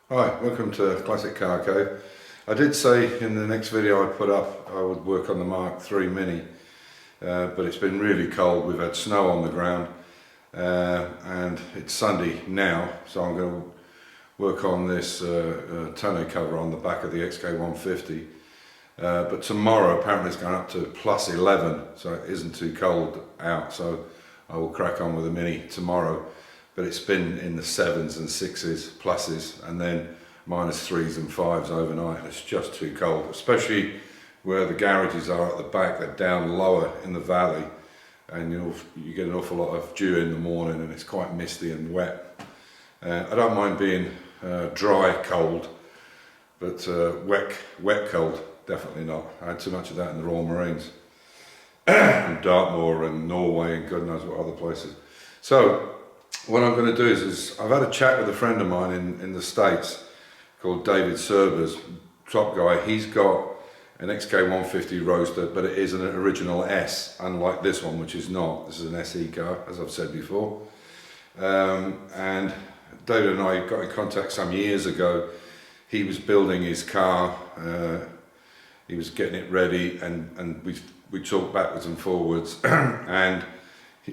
Hi, welcome to Classic Car Cove. I did say in the next video I put up I would work on the Mark III Mini, but it's been really cold. We've had snow on the ground and it's Sunday now, so I'm going to work on this tonneau cover on the back of the XK150. But tomorrow apparently it's going up to +11, so it isn't too cold out, so I will crack on with the Mini tomorrow. But it's been in the 7s and 6s, pluses, and then -3s and 5s overnight, and it's just too cold, especially where the garages are at the back. They're down lower in the valley, and you get an awful lot of dew in the morning, and it's quite misty and wet. I don't mind being dry cold, but wet cold, definitely not. I had too much of that in the Royal Marines, and Dartmoor and Norway and God knows what other places. So what I'm going to do is I've had a chat with a friend of mine in the States called David Serbers, top guy. He's got an XK150 roadster, but it is an original S, unlike this one, which is not. This is an SE car, as I've said before. And David and I got in contact some years ago. He was building his car, he was getting it ready, and we talked backwards and forwards, and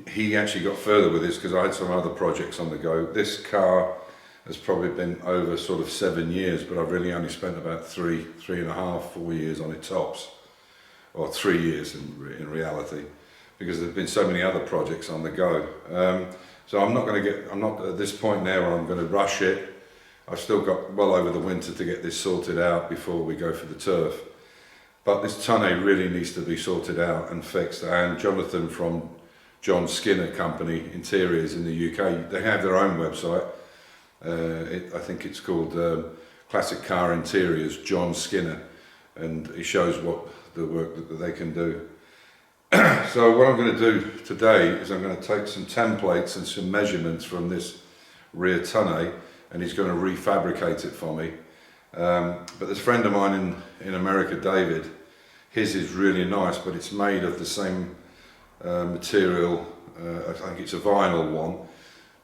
he actually got further with this because I had some other projects on the go. This car has probably been over sort of 7 years, but I've really only spent about 3.5, 4 years on it tops, or 3 years in reality, because there's been so many other projects on the go. So I'm not at this point now where I'm going to rush it. I've still got well over the winter to get this sorted out before we go for the turf. But this tonneau really needs to be sorted out and fixed, and Jonathan from John Skinner Company Interiors in the UK, they have their own website. I think it's called Classic Car Interiors John Skinner, and it shows what the work that they can do. So what I'm going to do today is I'm going to take some templates and some measurements from this rear tonneau, and he's going to refabricate it for me. But this friend of mine in America, David, his is really nice, but it's made of the same material. I think it's a vinyl one,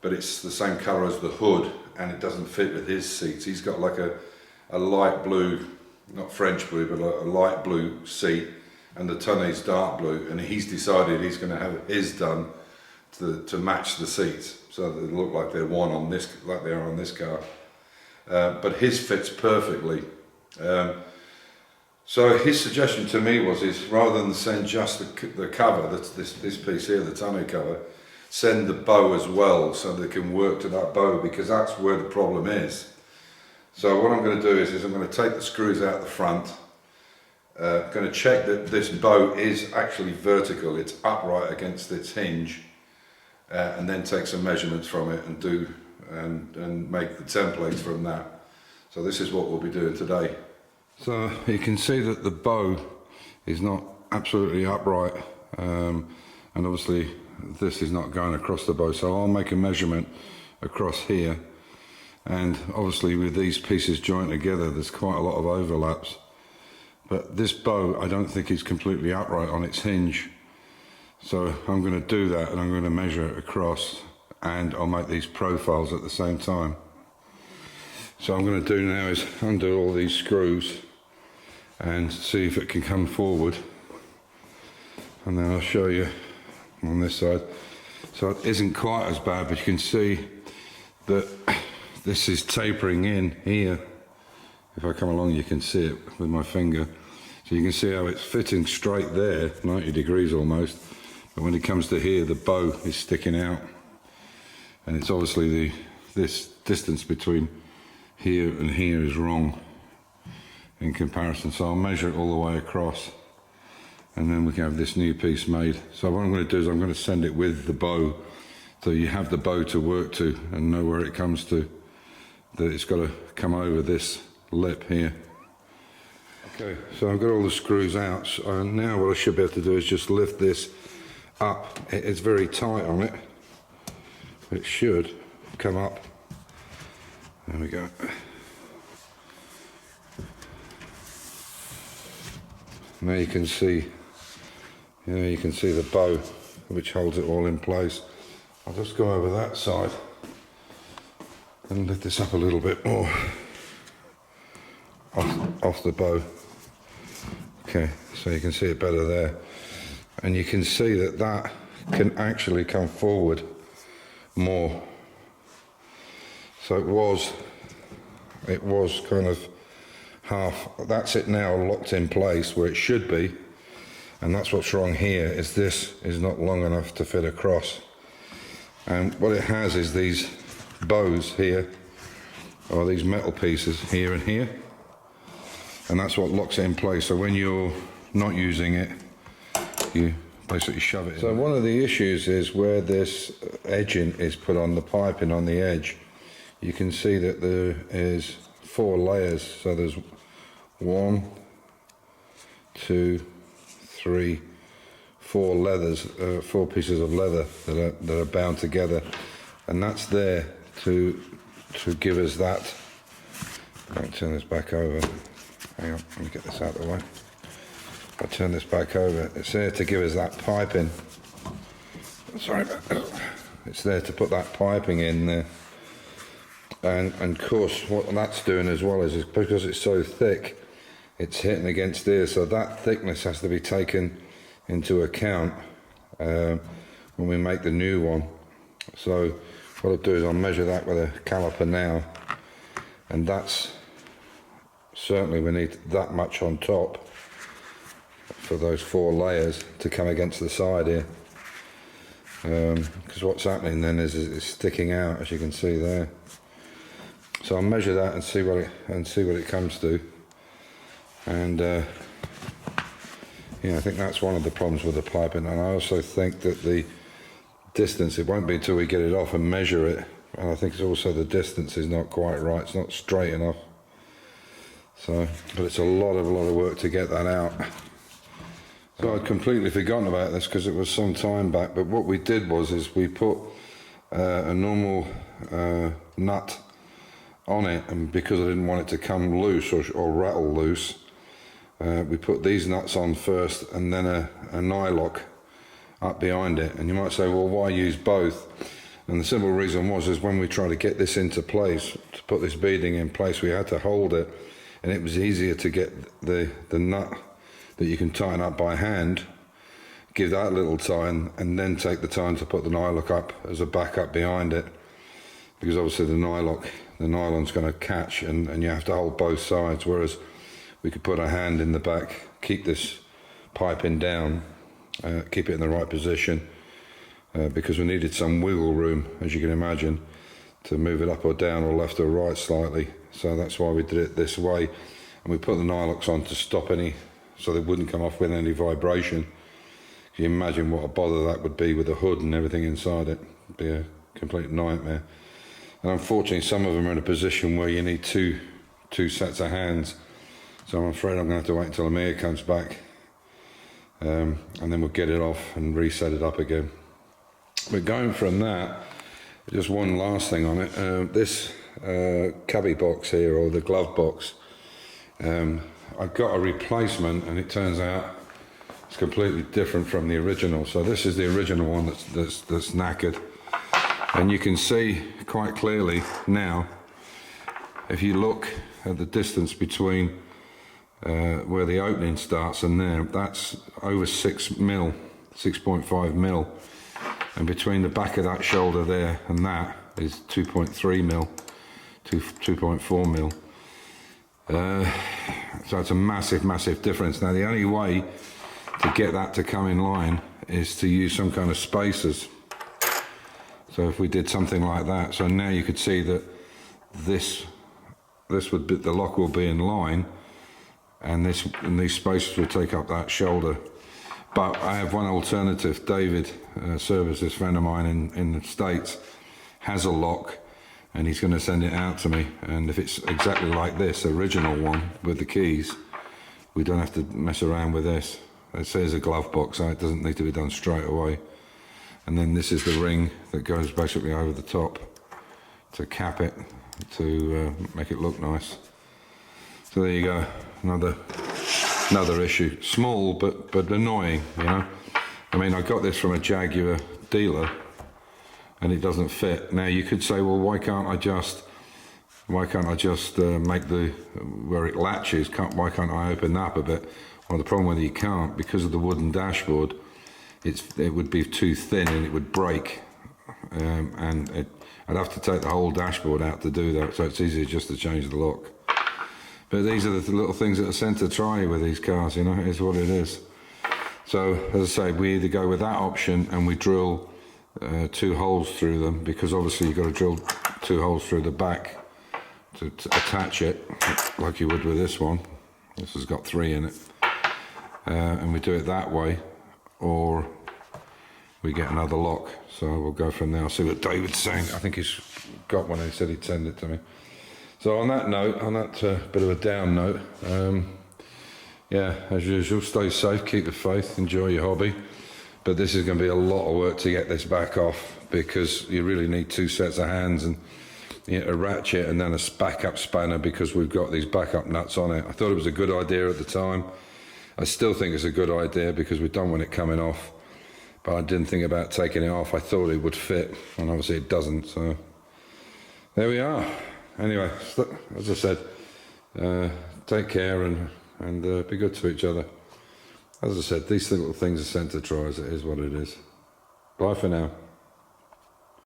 but it's the same colour as the hood, and it doesn't fit with his seats. He's got like a light blue, not French blue, but a light blue seat, and the tonneau's dark blue, and he's decided he's going to have his done to match the seats, so that they look like they're one on this, like they are on this car. But his fits perfectly. So his suggestion to me is rather than send just the cover, that's this piece here, the tonneau cover, send the bow as well, so they can work to that bow, because that's where the problem is. So what I'm going to do is I'm going to take the screws out the front, going to check that this bow is actually vertical, it's upright against its hinge, and then take some measurements from it and make the templates from that. So this is what we'll be doing today. So you can see that the bow is not absolutely upright, and obviously this is not going across the bow, so I'll make a measurement across here, and obviously with these pieces joined together there's quite a lot of overlaps, but this bow I don't think is completely upright on its hinge, so I'm going to do that, and I'm going to measure it across, and I'll make these profiles at the same time. So what I'm going to do now is undo all these screws and see if it can come forward, and then I'll show you on this side. So it isn't quite as bad, but you can see that this is tapering in here. If I come along you can see it with my finger, so you can see how it's fitting straight there, 90 degrees almost, but when it comes to here the bow is sticking out, and it's obviously this distance between here and here is wrong in comparison, so I'll measure it all the way across, and then we can have this new piece made. So what I'm going to do is I'm going to send it with the bow, so you have the bow to work to and know where it comes to, that it's got to come over this lip here. Okay, so I've got all the screws out, so now what I should be able to do is just lift this up. It's very tight on it, it should come up. There we go. Now you can see the bow which holds it all in place. I'll just go over that side and lift this up a little bit more. off the bow. Okay, so you can see it better there, and you can see that that can actually come forward more. So it was kind of half, that's it now locked in place where it should be, and that's what's wrong here, is this is not long enough to fit across. And what it has is these bows here, or these metal pieces here and here, and that's what locks it in place. So when you're not using it, you basically shove it in. So one of the issues is where this edging is put on the piping on the edge. You can see that there is 4 layers. So there's 1, 2, 3, 4 leathers, 4 pieces of leather that are bound together, and that's there to give us that. I'm going to turn this back over. Hang on, let me get this out of the way. If I turn this back over, it's there to give us that piping. Sorry about that. It's there to put that piping in there. And of course, what that's doing as well is because it's so thick, it's hitting against here, so that thickness has to be taken into account when we make the new one. So what I'll do is I'll measure that with a caliper now, and that's certainly, we need that much on top for those 4 layers to come against the side here, because what's happening then is it's sticking out, as you can see there. So I'll measure that and see what it comes to. And yeah, I think that's one of the problems with the piping. And I also think that the distance, it won't be until we get it off and measure it, and I think it's also the distance is not quite right, it's not straight enough. So, but it's a lot of work to get that out. So I'd completely forgotten about this because it was some time back, but what we did was we put a normal nut on it, and because I didn't want it to come loose or rattle loose, we put these nuts on first and then a nylock up behind it. And you might say, well, why use both? And the simple reason is when we try to get this into place, to put this beading in place, we had to hold it, and it was easier to get the nut that you can tighten up by hand, give that a little time, and then take the time to put the nylock up as a backup behind it, because obviously the nylon's going to catch, and you have to hold both sides, whereas we could put a hand in the back, keep this piping down, keep it in the right position, because we needed some wiggle room, as you can imagine, to move it up or down or left or right slightly. So that's why we did it this way, and we put the nylocks on to stop any, so they wouldn't come off with any vibration. Can you imagine what a bother that would be with the hood and everything inside it? It'd be a complete nightmare. And unfortunately, some of them are in a position where you need two sets of hands. So I'm afraid I'm going to have to wait until Amir comes back, and then we'll get it off and reset it up again. But going from that, just one last thing on it. This cubby box here, or the glove box, I've got a replacement, and it turns out it's completely different from the original. So this is the original one that's knackered, and you can see quite clearly now, if you look at the distance between where the opening starts and there, that's over 6 mil, 6.5 mil, and between the back of that shoulder there and that is 2.3 mil, 2.4 mil. So it's a massive difference. Now the only way to get that to come in line is to use some kind of spacers. So if we did something like that, so now you could see that this would be, the lock will be in line, and these spacers would take up that shoulder. But I have one alternative. David Service, this friend of mine in the States, has a lock, and he's going to send it out to me, and if it's exactly like this original one with the keys, we don't have to mess around with this. It says a glove box, so it doesn't need to be done straight away. And then this is the ring that goes basically over the top to cap it, to make it look nice. So there you go, another issue. Small but annoying, you know. I mean, I got this from a Jaguar dealer, and it doesn't fit. Now you could say, well, why can't I just Why can't I just make the, where it latches, why can't I open that up a bit? Well, the problem with it, you can't, because of the wooden dashboard, it would be too thin and it would break. I'd have to take the whole dashboard out to do that, so it's easier just to change the lock. But these are the little things that are sent to try with these cars, you know, it is what it is. So, as I say, we either go with that option and we drill 2 holes through them, because obviously you've got to drill 2 holes through the back to attach it, like you would with this one. This has got 3 in it. And we do it that way, or we get another lock. So we'll go from there. I'll see what David's saying. I think he's got one and he said he'd send it to me. So on that note, on that bit of a down note, yeah, as usual, stay safe, keep the faith, enjoy your hobby. But this is going to be a lot of work to get this back off, because you really need 2 sets of hands and, you know, a ratchet and then a backup spanner, because we've got these backup nuts on it. I thought it was a good idea at the time. I still think it's a good idea because we don't want it coming off. But I didn't think about taking it off. I thought it would fit, and obviously it doesn't. So there we are. Anyway, as I said, take care and be good to each other. As I said, these little things are sent to try, as it is what it is. Bye for now.